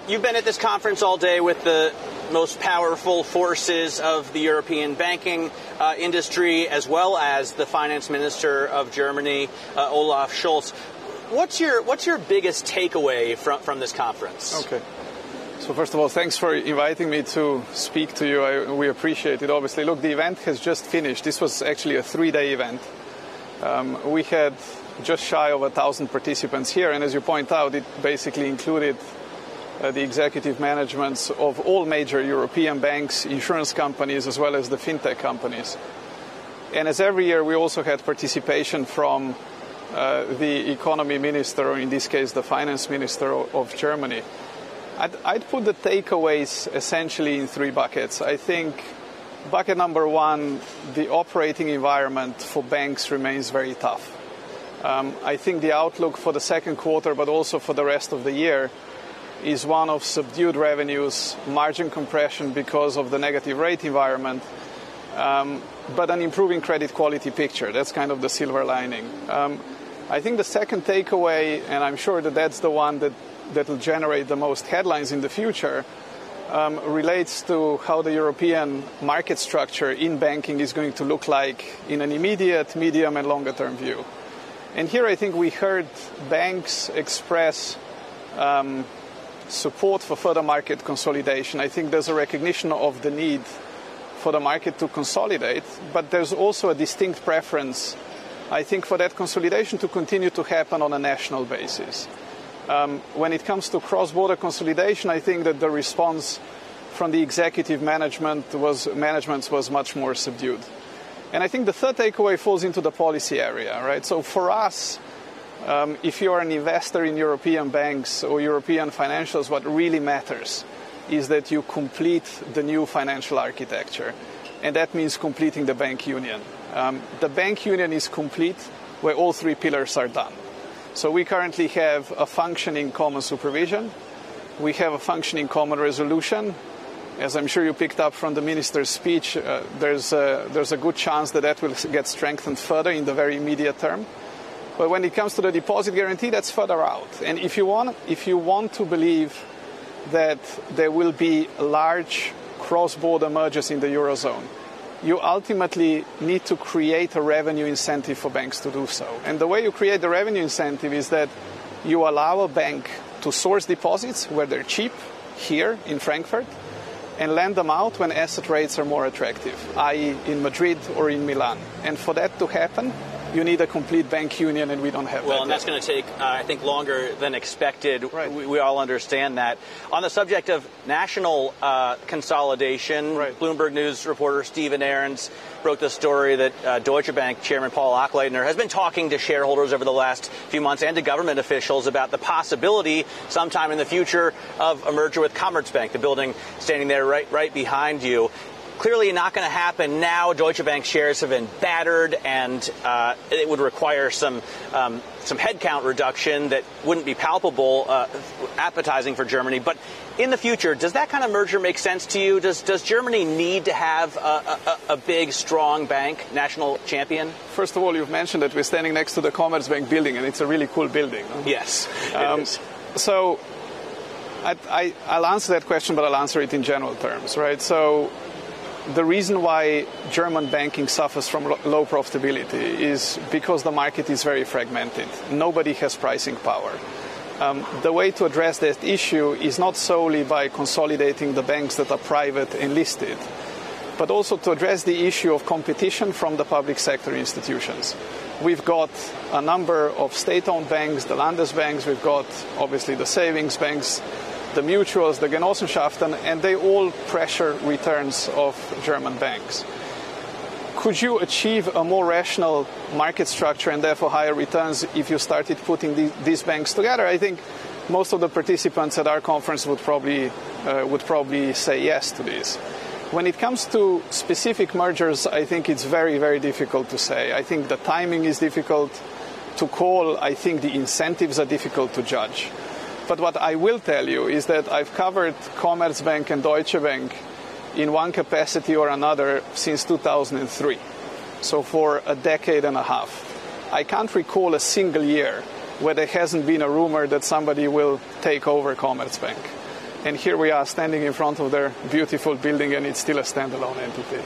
You've been at this conference all day with the most powerful forces of the European banking industry, as well as the finance minister of Germany, Olaf Scholz. What's your biggest takeaway from this conference? Okay. So first of all, thanks for inviting me to speak to you. We appreciate it, obviously. Look, the event has just finished. This was actually a 3-day event. We had just shy of 1,000 participants here, and as you point out, it basically included the executive managements of all major European banks, insurance companies, as well as the fintech companies. And as every year, we also had participation from the economy minister, or in this case, the finance minister of Germany. I'd put the takeaways essentially in 3 buckets. I think bucket number 1, the operating environment for banks remains very tough. I think the outlook for the second quarter, but also for the rest of the year, is one of subdued revenues, margin compression because of the negative rate environment, but an improving credit quality picture. That's kind of the silver lining. I think the second takeaway, and I'm sure that that's the one that will generate the most headlines in the future, relates to how the European market structure in banking is going to look like in an immediate, medium, and longer-term view. And here I think we heard banks express support for further market consolidation. I think there's a recognition of the need for the market to consolidate, but there's also a distinct preference, I think, for that consolidation to continue to happen on a national basis. When it comes to cross-border consolidation, I think that the response from the executive management was much more subdued. And I think the third takeaway falls into the policy area, right? So for us, if you're an investor in European banks or European financials, what really matters is that you complete the new financial architecture. And that means completing the bank union. The bank union is complete where all 3 pillars are done. So we currently have a functioning common supervision. We have a functioning common resolution. As I'm sure you picked up from the minister's speech, there's a good chance that will get strengthened further in the very immediate term. But when it comes to the deposit guarantee, that's further out. And if you want to believe that there will be large cross-border mergers in the Eurozone, you ultimately need to create a revenue incentive for banks to do so. And the way you create the revenue incentive is that you allow a bank to source deposits where they're cheap, here in Frankfurt, and lend them out when asset rates are more attractive, i.e. in Madrid or in Milan. And for that to happen, you need a complete bank union, and we don't have that. Well, and that's going to take, I think, longer than expected. Right. We all understand that. On the subject of national consolidation, right. Bloomberg News reporter Stephen Ahrens broke the story that Deutsche Bank Chairman Paul Achleitner has been talking to shareholders over the last few months and to government officials about the possibility sometime in the future of a merger with Commerzbank, the building standing there right behind you. Clearly not going to happen now. Deutsche Bank shares have been battered, and it would require some headcount reduction that wouldn't be palpable, appetizing for Germany. But in the future, does that kind of merger make sense to you? Does Germany need to have a big, strong bank, national champion? First of all, you've mentioned that we're standing next to the Commerzbank building, and it's a really cool building. Huh? Yes, it is. So I'll answer that question, but I'll answer it in general terms, right? So the reason why German banking suffers from low profitability is because the market is very fragmented. Nobody has pricing power. The way to address that issue is not solely by consolidating the banks that are private and listed, but also to address the issue of competition from the public sector institutions. We've got a number of state-owned banks, the Landesbanks, we've got obviously the savings banks, the mutuals, the Genossenschaften, and they all pressure returns of German banks. Could you achieve a more rational market structure and therefore higher returns if you started putting these banks together? I think most of the participants at our conference would probably say yes to this. When it comes to specific mergers, I think it's very, very difficult to say. I think the timing is difficult to call. I think the incentives are difficult to judge. But what I will tell you is that I've covered Commerzbank and Deutsche Bank in one capacity or another since 2003, so for a decade and a half. I can't recall a single year where there hasn't been a rumor that somebody will take over Commerzbank. And here we are standing in front of their beautiful building, and it's still a standalone entity.